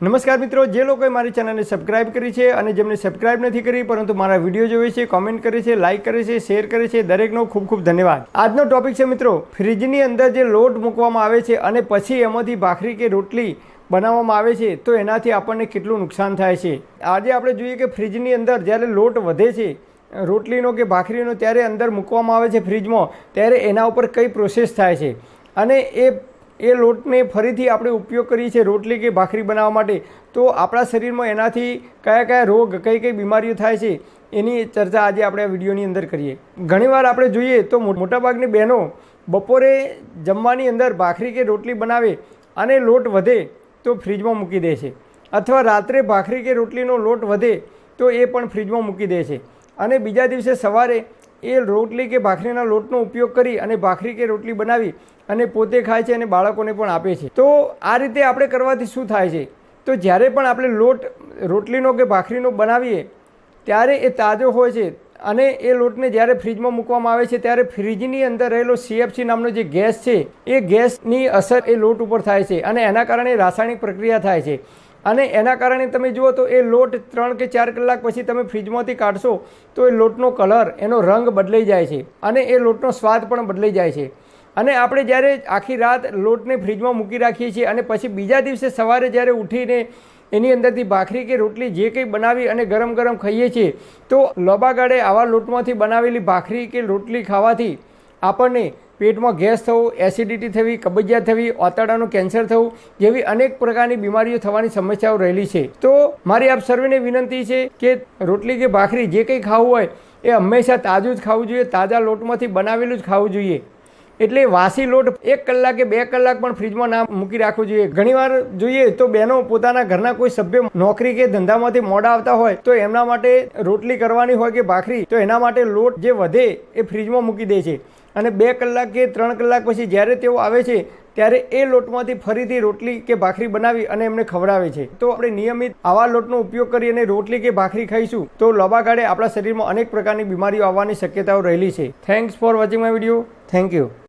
નમસ્કાર મિત્રો, જે લોકોએ મારી ચેનલને સબસ્ક્રાઇબ કરી છે અને જેમને સબસ્ક્રાઇબ નથી કરી પરંતુ મારા વિડીયો જોવે છે, કોમેન્ટ કરે છે, લાઇક કરે છે, શેર કરે છે, દરેકનો ખૂબ ખૂબ ધન્યવાદ। આજનો ટોપિક છે મિત્રો, ફ્રીજની અંદર જે લોટ મૂકવામાં આવે છે અને પછી એમાંથી ભાખરી કે રોટલી બનાવવામાં આવે છે તો એનાથી આપણને કેટલું નુકસાન થાય છે। આજે આપણે જોઈએ કે ફ્રીજની અંદર જ્યારે લોટ વધે છે રોટલીનો કે ભાખરીનો ત્યારે અંદર મૂકવામાં આવે છે ફ્રીજમાં, ત્યારે એના ઉપર કઈ પ્રોસેસ થાય છે અને એ લોટને ફરીથી આપણે ઉપયોગ કરીએ છીએ રોટલી કે ભાખરી બનાવવા માટે તો આપણા શરીરમાં એનાથી કયા કયા રોગ કઈ બીમારીઓ થાય છે એની ચર્ચા આજે આપણે આ વિડીયોની અંદર કરીએ। ઘણીવાર આપણે જોઈએ તો મોટાભાગની બહેનો બપોરે જમવાની અંદર ભાખરી કે રોટલી બનાવે અને લોટ વધે તો ફ્રીજમાં મૂકી દે છે, અથવા રાત્રે ભાખરી કે રોટલીનો લોટ વધે તો એ પણ ફ્રીજમાં મૂકી દે છે અને બીજા દિવસે સવારે એ રોટલી કે ભાખરીના લોટનો ઉપયોગ કરી અને ભાખરી કે રોટલી બનાવી અને પોતે ખાય છે અને બાળકોને પણ આપે છે। તો આ રીતે આપણે કરવાથી શું થાય છે, તો જ્યારે પણ આપણે લોટ રોટલીનો કે ભાખરીનો બનાવીએ ત્યારે એ તાજો હોય છે અને એ લોટને જ્યારે ફ્રીજમાં મૂકવામાં આવે છે ત્યારે ફ્રીજની અંદર રહેલો CFC નામનો જે ગેસ છે એ ગેસની અસર એ લોટ ઉપર થાય છે અને એના કારણે રાસાયણિક પ્રક્રિયા થાય છે અને એના કારણે તમે જુઓ તો એ લોટ 3 કે 4 કલાક પછી તમે ફ્રીજમાંથી કાઢશો તો એ લોટનો કલર એનો રંગ બદલાઈ જાય છે અને એ લોટનો સ્વાદ પણ બદલાઈ જાય છે। અને આપણે જ્યારે આખી રાત લોટને ફ્રીજમાં મૂકી રાખીએ છીએ અને પછી બીજા દિવસે સવારે જ્યારે ઉઠીને એની અંદરથી ભાખરી કે રોટલી જે કંઈ બનાવી અને ગરમ ગરમ ખાઈએ છીએ તો લાંબા ગાળે આવા લોટમાંથી બનાવેલી ભાખરી કે રોટલી ખાવાથી આપણને પેટમાં ગેસ થવું, એસિડિટી થવી, કબજિયાત થવી, આંતરડાનું કેન્સર થવું જેવી અનેક પ્રકારની બીમારીઓ થવાની સમસ્યાઓ રહેલી છે। તો મારી આપ સર્વેને વિનંતી છે કે રોટલી કે ભાખરી જે કંઈ ખાવું હોય એ હંમેશા તાજું જ ખાવું જોઈએ, તાજા લોટમાંથી બનાવેલું જ ખાવું જોઈએ। એટલે વાસી લોટ 1 કલાક કે 2 કલાક પણ ફ્રીજમાં ના મૂકી રાખવું જોઈએ। ઘણીવાર જોઈએ તો બહેનો પોતાના ઘરના કોઈ સભ્ય નોકરી કે ધંધામાંથી મોડા આવતા હોય તો એમના માટે રોટલી કરવાની હોય કે ભાખરી તો એના માટે લોટ જે વધે એ ફ્રીજમાં મૂકી દે છે અને 2 કલાક કે 3 કલાક પછી જ્યારે તેઓ આવે છે ત્યારે એ લોટમાંથી ફરીથી રોટલી કે ભાખરી બનાવી અને એમને ખવડાવે છે। તો આપણે નિયમિત આવા લોટનો ઉપયોગ કરી અને રોટલી કે ભાખરી ખાઈશું તો લાંબા ગાળે આપણા શરીરમાં અનેક પ્રકારની બીમારીઓ આવવાની શક્યતાઓ રહેલી છે। Thanks for watching my video. Thank you.